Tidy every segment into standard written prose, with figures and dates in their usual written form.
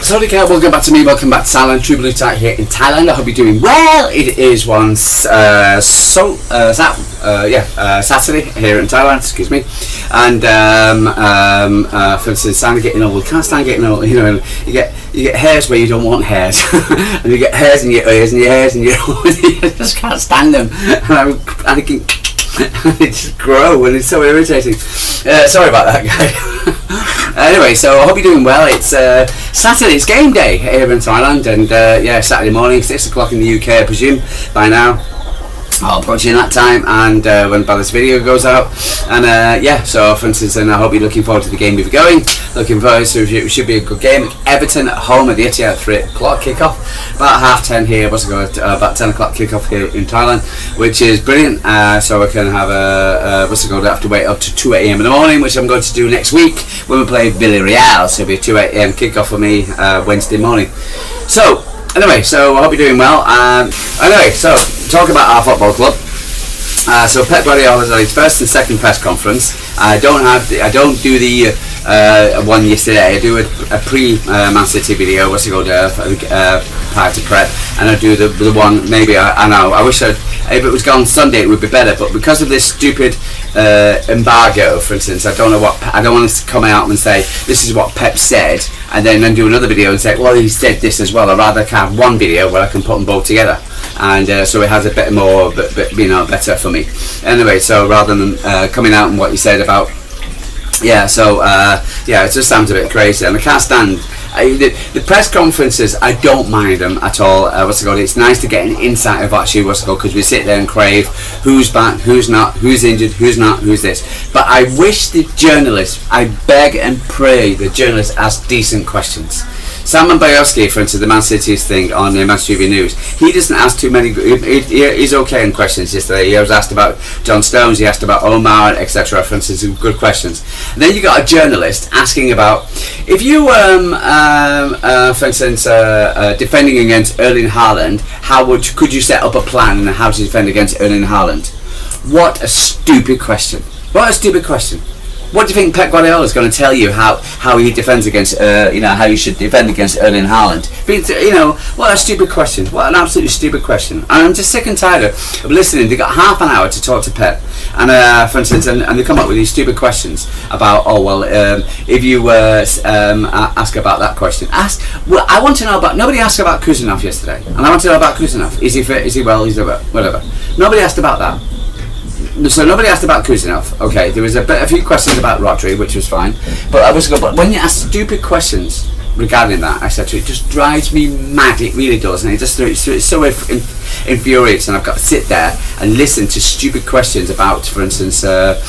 Sorry, welcome back to me, welcome back to Thailand, True Blue Tight here in Thailand. I hope you're doing well. It is Saturday here in Thailand, excuse me. And for instance, I'm getting old. Can't stand getting old, you know. You get hairs where you don't want hairs, and you get hairs in your ears and your hairs in your you just can't stand them. And I can they just grow and it's so irritating. Sorry about that, guy. Anyway, so I hope you're doing well. It's Saturday, it's game day here in Thailand, and Saturday morning, 6 o'clock in the UK, I presume, by now. I'll approach you in that time, and when this video goes out, and so for instance, and I hope you're looking forward to the game if you're going. Looking forward to it. Should be a good game. Everton at home at the Etihad, 3 o'clock kickoff. About 10:30 here. About 10 o'clock kickoff here in Thailand, which is brilliant. So we can have I have to wait up to 2 a.m. in the morning, which I'm going to do next week when we play Villarreal. So it'll be a 2 a.m. kickoff for me Wednesday morning. So anyway, so I hope you're doing well. So talk about our football club. So Pep Guardiola has his first and second press conference. I don't do the one yesterday. I do a pre-Man City video. Prior to prep, and I do the one. Maybe I know. I wish if it was gone Sunday, it would be better. But because of this stupid embargo, for instance, I don't want to come out and say this is what Pep said, and then do another video and say, well, he said this as well. I'd rather have one video where I can put them both together, and so it has a bit more, better for me. Anyway, so rather than coming out and what you said about, it just sounds a bit crazy, and I can't stand. The press conferences, I don't mind them at all. It's nice to get an insight of actually because we sit there and crave who's back, who's not, who's injured, who's not, who's this. But I wish the journalists, I beg and pray the journalists ask decent questions. Salman Bayovsky, for instance, the Man City's thing on Manchester TV News, he doesn't ask too many. He's okay in questions yesterday. He was asked about John Stones, he asked about Omar, etc. For instance, good questions. And then you got a journalist asking about if you, for instance, defending against Erling Haaland, could you set up a plan and how to defend against Erling Haaland? What a stupid question! What a stupid question! What do you think Pep Guardiola is going to tell you how he defends against how you should defend against Erling Haaland? What a stupid question! What an absolutely stupid question! And I'm just sick and tired of listening. They got half an hour to talk to Pep, and for instance, and they come up with these stupid questions about if you ask about that question, I want to know about. Nobody asked about Kuznetsov yesterday, and I want to know about Kuznetsov. Is he fit? Is he well? Is he whatever? Nobody asked about that. So nobody asked about Kuznetsov. Okay, there was a few questions about Rodri, which was fine, but when you ask stupid questions regarding that, etc., it just drives me mad. It really does, and it's so infuriates, and I've got to sit there and listen to stupid questions about, for instance, if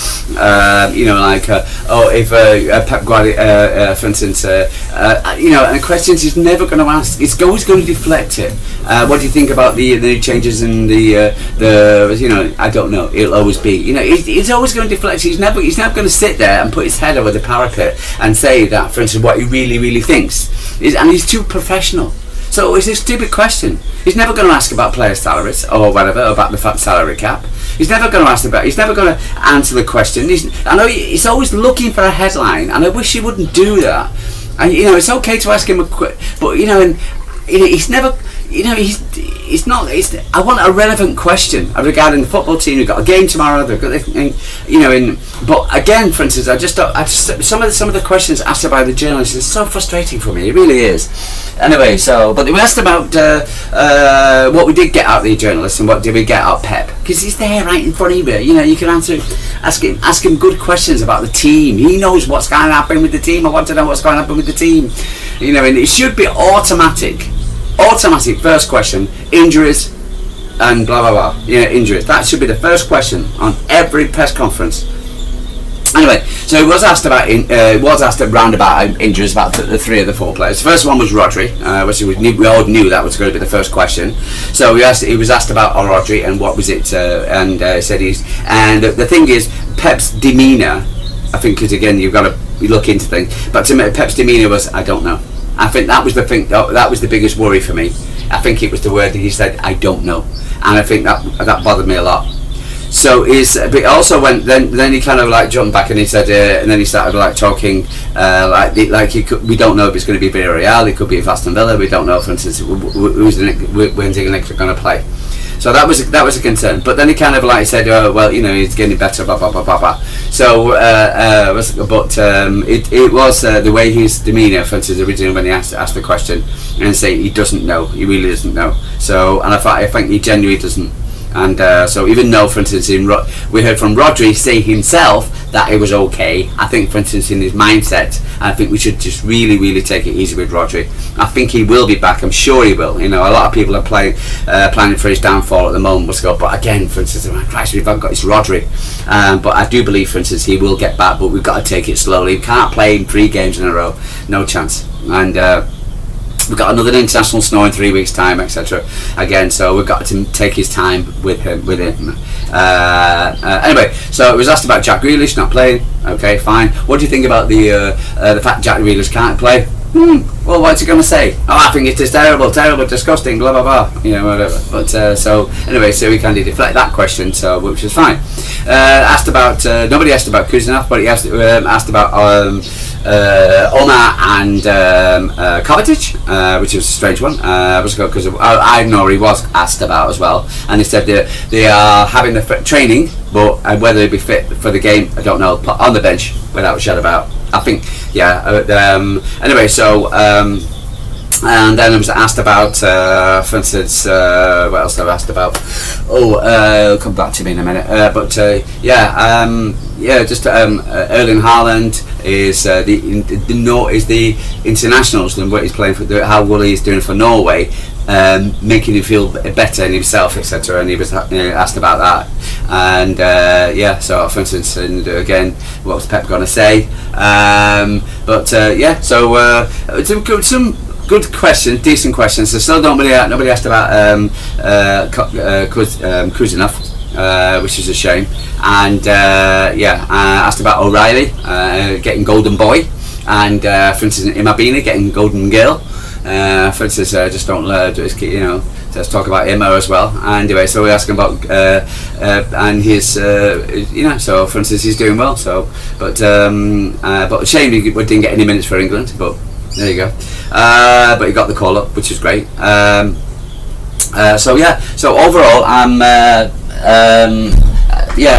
Pep Guardiola, for instance, and questions he's never going to ask. It's always going to deflect it. What do you think about the new changes in the I don't know. It'll always be, he's always going to deflect. He's never going to sit there and put his head over the parapet and say that, for instance, what he really thinks. And he's too professional. So it's a stupid question. He's never going to ask about player salaries or whatever, about the salary cap. He's never going to answer the question. I know he's always looking for a headline, and I wish he wouldn't do that. And it's okay to ask him but he's never. It's not. I want a relevant question regarding the football team. We've got a game tomorrow. They've got, but again, for instance, some of the questions asked by the journalists is so frustrating for me. It really is. Anyway, but we asked about what we did get out of the journalists and what did we get out of Pep, because he's there right in front of you. You can ask him good questions about the team. He knows what's going to happen with the team. I want to know what's going to happen with the team. And it should be automatic first question, injuries and blah blah blah. Injuries. That should be the first question on every press conference. Anyway, so he was asked about around about injuries about the 3 of the 4 players. The first one was Rodri, which we all knew that was going to be the first question. So he was asked about Rodri and what was it, and said and the thing is, Pep's demeanour, I think, because again you've got to look into things, but to me, Pep's demeanour was, I don't know. I think that was the thing. That was the biggest worry for me. I think it was the word that he said, "I don't know," and I think that bothered me a lot. but he also went. Then he kind of like jumped back and he said, and then he started like talking, we don't know if it's going to be Villarreal. It could be Aston Villa. We don't know, for instance, when's he next going to play. So that was a concern. But then he kind of like said, oh well, he's getting better, blah blah blah blah blah. So, it was the way his demeanour, for instance, originally when he asked the question, and say he doesn't know, he really doesn't know. So, and I think he genuinely doesn't. And so even though, for instance, we heard from Rodri say himself that it was okay, I think, for instance, in his mindset, I think we should just really, really take it easy with Rodri. I think he will be back. I'm sure he will. A lot of people are planning for his downfall at the moment. But again, for instance, Christ, we've got his Rodri. But I do believe, for instance, he will get back. But we've got to take it slowly. We can't play him 3 games in a row. No chance. And we've got another international snow in 3 weeks' time, etc. Again, so we've got to take his time with him. Anyway, so it was asked about Jack Grealish not playing. Okay, fine. What do you think about the fact Jack Grealish can't play? Well, what's he going to say? I think it is terrible, disgusting, blah blah blah. Whatever. But so anyway, so we kind of deflect that question, which is fine. Asked about nobody asked about Kuznetsov, but he asked about Omar and Kovacic, which was a strange one. Because I know he was asked about as well, and he said they are having the training, but whether they'd be fit for the game, I don't know. On the bench, without a shadow of a doubt. I think, yeah. Anyway, so and then I was asked about, for instance, what else have I asked about? It'll come back to me in a minute. Just Erling Haaland is the internationals and what he's playing for, how well he's doing for Norway. Making him feel better in himself, etc. And he was asked about that, and so for instance, and again, what was Pep going to say? Some good questions, decent questions. So still nobody asked about Kuznetsov, which is a shame, and asked about O'Reilly getting Golden Boy, and for instance, Imabina getting Golden Girl. For instance, just don't let's talk about Emma as well. Anyway, so we're asking about and his so for instance, he's doing well. So, but shame he didn't get any minutes for England. But there you go. But he got the call up, which is great. So overall,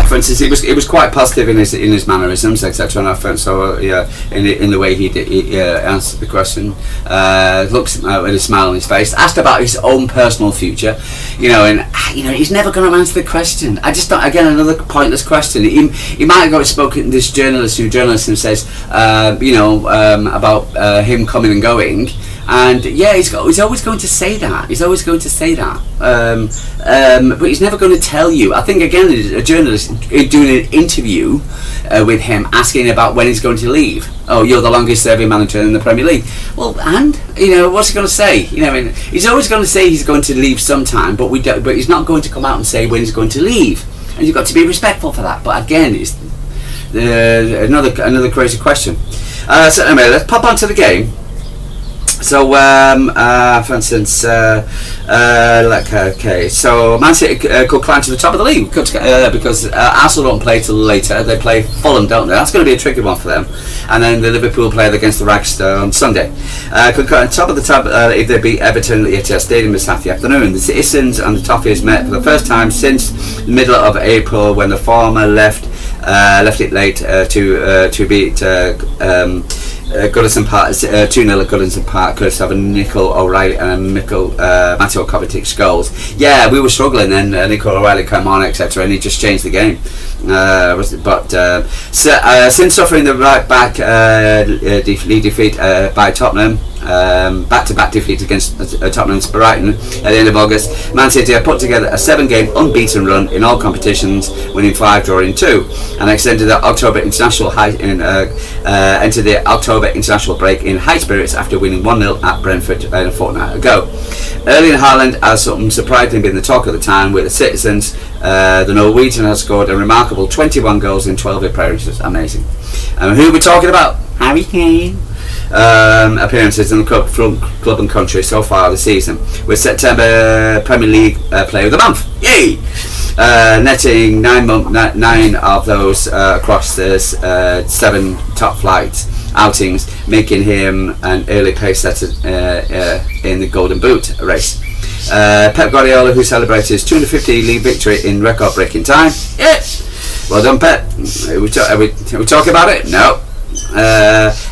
for instance, it was quite positive in his mannerisms, etc. And I found in the way he answered the question, looks with a smile on his face, asked about his own personal future, and he's never going to answer the question. I just thought, again, another pointless question. He might have spoken to this journalist and says, about him coming and going. And he's always going to say that. But he's never going to tell you. I think, again, a journalist doing an interview with him, asking about when he's going to leave. Oh, you're the longest serving manager in the Premier League. Well, and what's he going to say? He's always going to say he's going to leave sometime, but he's not going to come out and say when he's going to leave. And you've got to be respectful for that. But again, it's another crazy question. So anyway, let's pop on to the game. So, for instance, so Man City could climb to the top of the league because Arsenal don't play till later. They play Fulham, don't they? That's going to be a tricky one for them. And then the Liverpool play against the Reijnders on Sunday. Could go on top of the tab if they beat Everton at the Etihad Stadium this Saturday afternoon. The Citizens and the Toffees met for the first time since the middle of April, when the former left it late to beat Goodison Park 2-0 at Goodison Park, courtesy of a Nico O'Reilly and Matteo Kovacic goals. Yeah, we were struggling, then Nico O'Reilly came on, etc., and he just changed the game. Since suffering the right back defeat by Tottenham, back-to-back defeat against Tottenham's Brighton at the end of August, Man City have put together a 7-game unbeaten run in all competitions, winning 5, drawing 2, and extended the October international entered the October international break in high spirits after winning 1-0 at Brentford a fortnight ago. Erling Haaland has surprisingly been the talk of the town with the Citizens. The Norwegian has scored a remarkable 21 goals in 12 appearances. Amazing. Who are we talking about? Harry Kane. Appearances in the club and country so far this season, with September Premier League Player of the Month. Yay! netting nine of those across the 7 top flight outings, making him an early pace setter in the Golden Boot race. Pep Guardiola, who celebrated his 250 league victory in record-breaking time. Yeah, well done, Pep. Are we talking about it? No.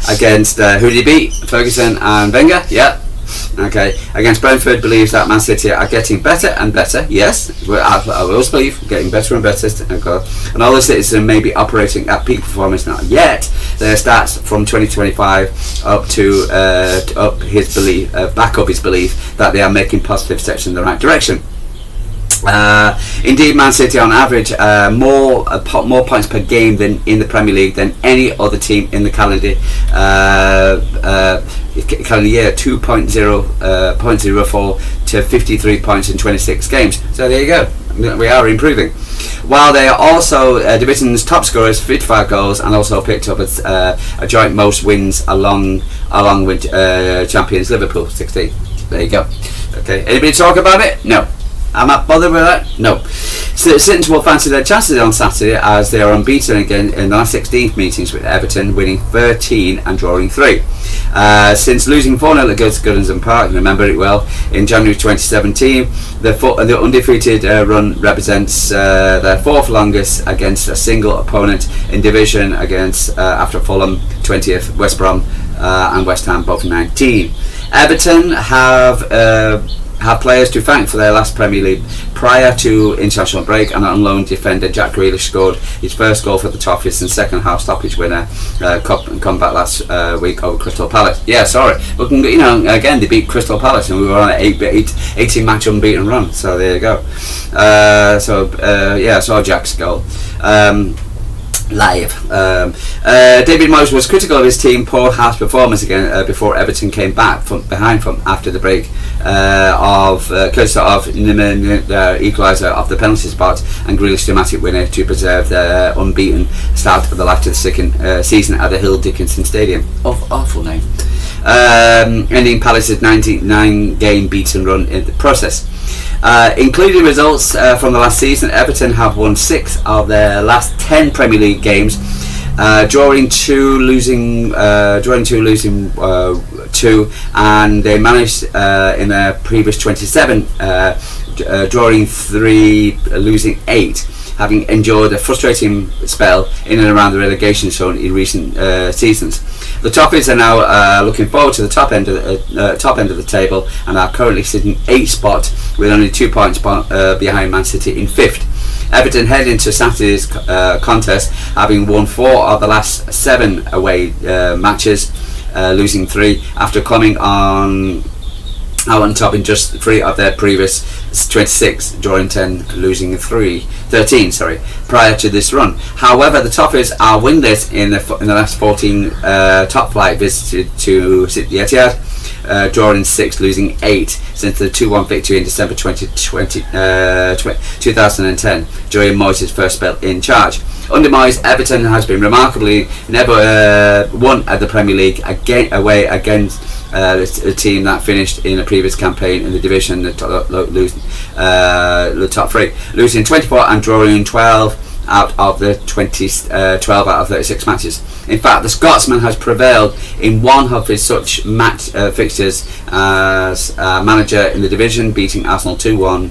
Against who did he beat? Ferguson and Wenger. Yeah. Okay. Against Brentford, believes that Man City are getting better and better. Yes, I always believe getting better and better. And all the citizens may be operating at peak performance, not yet. Their stats from 2025 back up his belief that they are making positive steps in the right direction. Indeed, Man City on average more points per game than in the Premier League than any other team in the calendar year, 2.04 to 53 points in 26 games. So there you go, we are improving. While they are also division's top scorers, 55 goals, and also picked up a joint most wins along with champions Liverpool, 16. There you go. Okay, anybody talk about it? No. Am I bothered with that? No. So Citizens will fancy their chances on Saturday as they are unbeaten again in the last 16 meetings, with Everton winning 13 and drawing 3. Since losing 4-0 at Goodison Park, remember it well, in January 2017, the undefeated run represents their 4th longest against a single opponent in division, against after Fulham 20th, West Brom and West Ham both 19. Everton have players to thank for their last Premier League. Prior to international break, and on loan defender Jack Grealish scored his first goal for the Toffees and second half stoppage winner comeback last week over Crystal Palace. Yeah, sorry, but again they beat Crystal Palace and we were on an 18 match unbeaten run. So there you go. I saw Jack's goal. Live. David Moyes was critical of his team poor half performance again before Everton came back from behind after the break courtesy of equaliser off the penalty spot and Grealish's dramatic winner to preserve their unbeaten start of the latter second season at the Hill Dickinson Stadium. Awful name. Ending Palace's 99-game beaten run in the process. Including results from the last season, Everton have won 6 of their last 10 Premier League games, drawing 2, losing 2, and they managed in their previous 27, drawing 3, losing 8, having endured a frustrating spell in and around the relegation zone in recent seasons. The Toffees are now looking forward to the top end of the table and are currently sitting 8th spot with only 2 points behind Man City in 5th. Everton head into Saturday's contest having won 4 of the last 7 away matches, losing 3 after coming out on top in just 3 of their previous 26, drawing 10, losing 13 prior to this run. However, the Toffees are winless in the last 14 top flight visits to the Etihad, drawing 6, losing 8 since the 2-1 victory in December 2010 during Moyes' first spell in charge. Under Moyes, Everton has been remarkably never won at the Premier League away against a team that finished in a previous campaign in the division, the top 3, losing 24 and drawing 12 out of the 12 out of 36 matches. In fact, the Scotsman has prevailed in one of his such match fixtures as manager in the division, beating Arsenal 2-0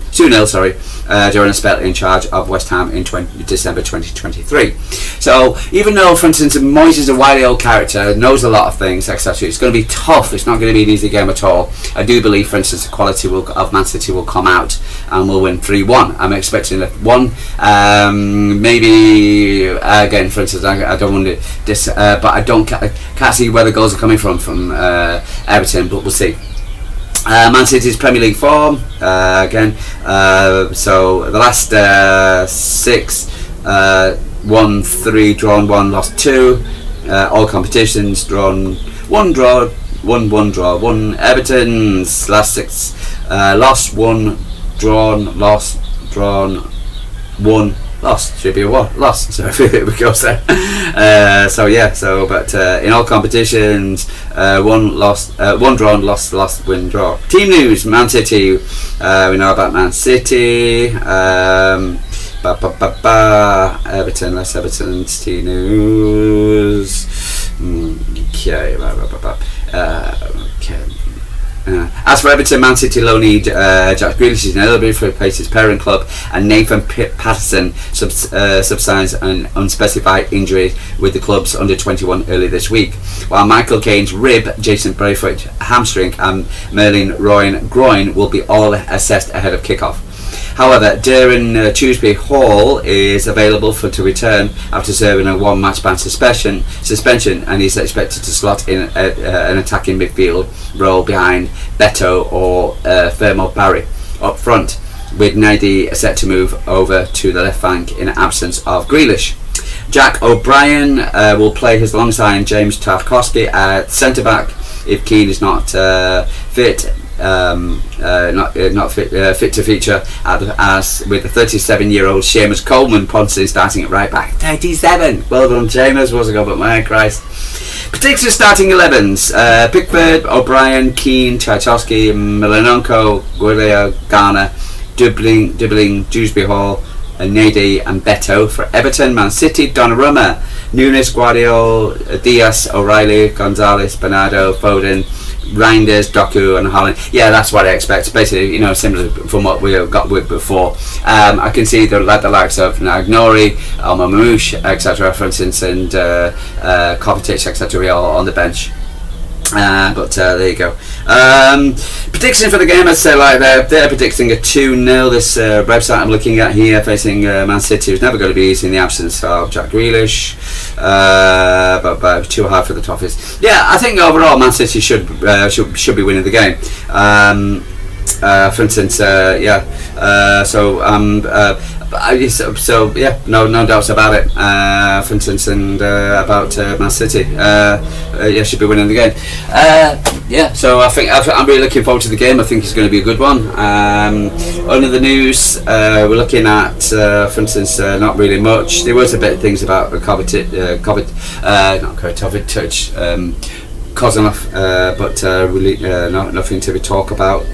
during a spell in charge of West Ham in December 2023. So even though, for instance, Moyes is a wily old character, knows a lot of things, etc., it's going to be tough. It's not going to be an easy game at all. I do believe, for instance, the quality of Man City will come out and will win 3-1. I'm expecting that 1, maybe again, for instance, I don't want to but I can't see where the goals are coming from Everton, but we'll see. Man City's Premier League form again. So the last 6, won 3, drawn 1, lost 2. All competitions, drawn 1, draw 1, 1 Everton's last 6, lost 1, drawn, lost, drawn 1. Lost, should be a what? Lost, so if it goes there. But in all competitions, 1 drawn, lost, win, draw. Team news: Man City. We know about Man City. Everton, less Everton City news. Okay. As for Everton, Man City loanee Jack Grealish is ineligible for replace his parent club, and Nathan Patterson subsides an unspecified injury with the club's under-21 early this week, while Michael Caine's rib, Jason Braithwaite hamstring, and Merlin Royan groin will be all assessed ahead of kick-off. However, Darren Tuesby Hall is available to return after serving a one-match ban suspension, and he's expected to slot in an attacking midfield role behind Beto or Fermo Barry up front, with Nady set to move over to the left flank in absence of Grealish. Jack O'Brien will play his alongside James Tarkowski at centre-back if Keane is not fit. Fit to feature as with the 37-year-old Seamus Coleman possibly starting at right back. 37. Well done, Seamus. Was a go, but my Christ. Predictions starting 11s: Pickford, O'Brien, Keane, Tchaikovsky, Milanenko, Guerrero, Garner, Dribbling, Dewsbury Hall, Nady and Beto. For Everton, Man City, Donnarumma, Nunes, Guardiola, Diaz, O'Reilly, Gonzalez, Bernardo, Foden, Reijnders, Doku and Haaland. Yeah, that's what I expect. Basically, similar from what we have got with before. I can see the likes of Nagnori, Mamouche, etc., for instance, and Kovacic, etc., all on the bench. But there you go. Prediction for the game, I'd say they're predicting a 2-0. This website I'm looking at here, facing Man City, is never going to be easy in the absence of Jack Grealish, but too hard for the Toffees. Yeah, I think overall Man City should be winning the game. For instance, no doubts about it. For instance, and about Man City, should be winning the game. So I think I'm really looking forward to the game. I think it's going to be a good one. Under the news, we're looking at, for instance, not really much. There was a bit of things about Kovacic, Kozanov, but really nothing to talk about.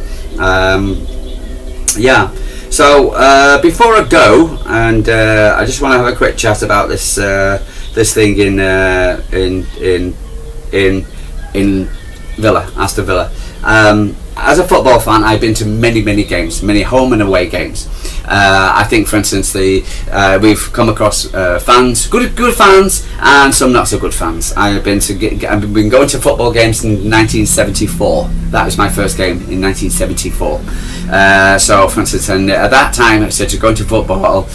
So before I go, and I just want to have a quick chat about this thing in Villa, Aston Villa. As a football fan, I've been to many games, many home and away games. I think, for instance, we've come across fans, good fans, and some not so good fans. I've been going to football games in 1974. That was my first game in 1974. So, for instance, and at that time, to go to football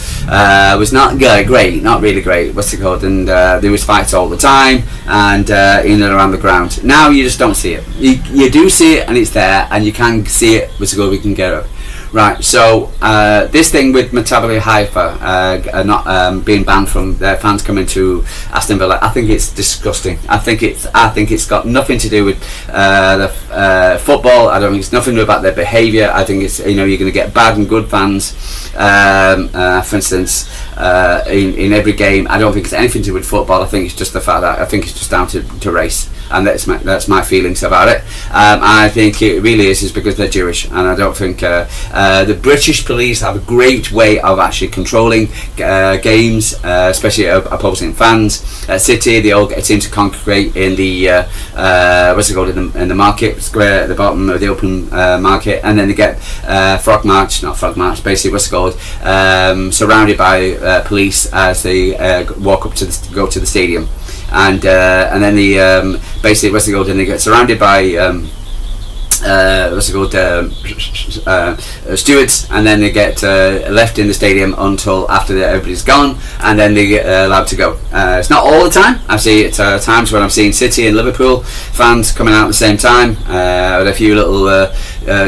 was not great, not really great. What's it called? And there was fights all the time, and in and around the ground. Now you just don't see it. You do see it, and it's there, and you can see it. What's it called? We can get it. Right, so this thing with Maccabi Haifa not being banned from their fans coming to Aston Villa, I think it's disgusting. I think it's got nothing to do with the football. I don't think it's nothing to do about their behaviour. I think it's you're going to get bad and good fans. For instance, in every game, I don't think it's anything to do with football. I think it's just the fact that I think it's just down to race. And that's my feelings about it. I think it really is because they're Jewish, and I don't think the British police have a great way of actually controlling games, especially opposing fans. At City, they all seem to congregate in the in the market square at the bottom of the open market, and then they get basically surrounded by police as they walk up go to the stadium. And then they get surrounded by stewards, and then they get left in the stadium until after everybody's gone, and then they get allowed to go. It's not all the time. I see it times when I'm seeing City and Liverpool fans coming out at the same time. With a few little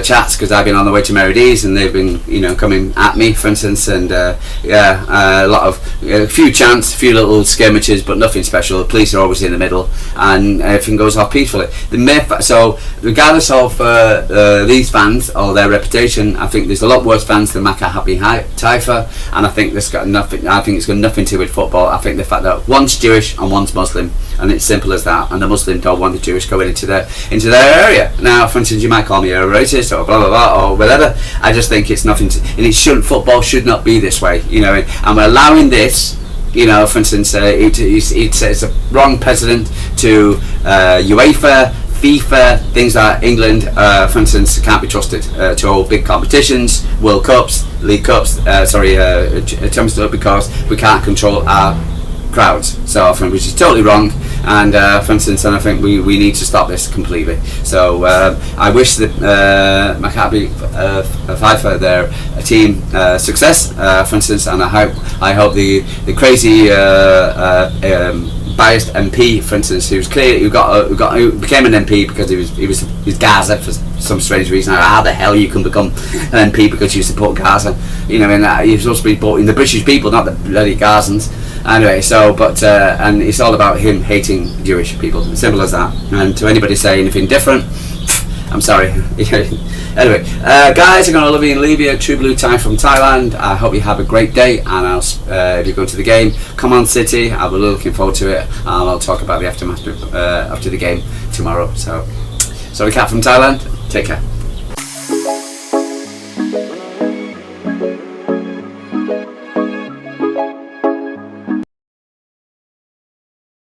chats because I've been on the way to Meredith and they've been coming at me, for instance, and a few chants, a few little skirmishes, but nothing special. The police are always in the middle, and everything goes off peacefully. So regardless of these fans or their reputation, I think there's a lot worse fans than Maccabi Haifa, and I think it's got nothing to do with football. I think the fact that one's Jewish and one's Muslim, and it's simple as that, and the Muslim don't want the Jewish going into their area. Now, for instance, you might call me a racist, racist or blah blah blah or whatever. I just think it's nothing to, and it shouldn't. Football should not be this way, you know. And we're allowing this. You know, for instance, it's a wrong precedent to UEFA, FIFA, things like England, for instance, can't be trusted to hold big competitions, World Cups, League Cups, Champions League, because we can't control our crowds. So I think which is totally wrong. And for instance, and I think we need to stop this completely. So I wish the Maccabi Haifa, their team, success, for instance, and I hope the crazy biased MP, for instance, who became an MP because he was Gaza for some strange reason. How the hell you can become an MP because you support Gaza? You know, and you're supposed to be supporting the British people, not the bloody Gazans. Anyway, so and it's all about him hating Jewish people, simple as that. And to anybody saying anything different, I'm sorry. Anyway, guys, I'm going to leave you. True Blue time from Thailand. I hope you have a great day, and if you're going to the game, come on City. I'll be looking forward to it, and I'll talk about the aftermath after the game tomorrow. So, sorry, Cat from Thailand. Take care.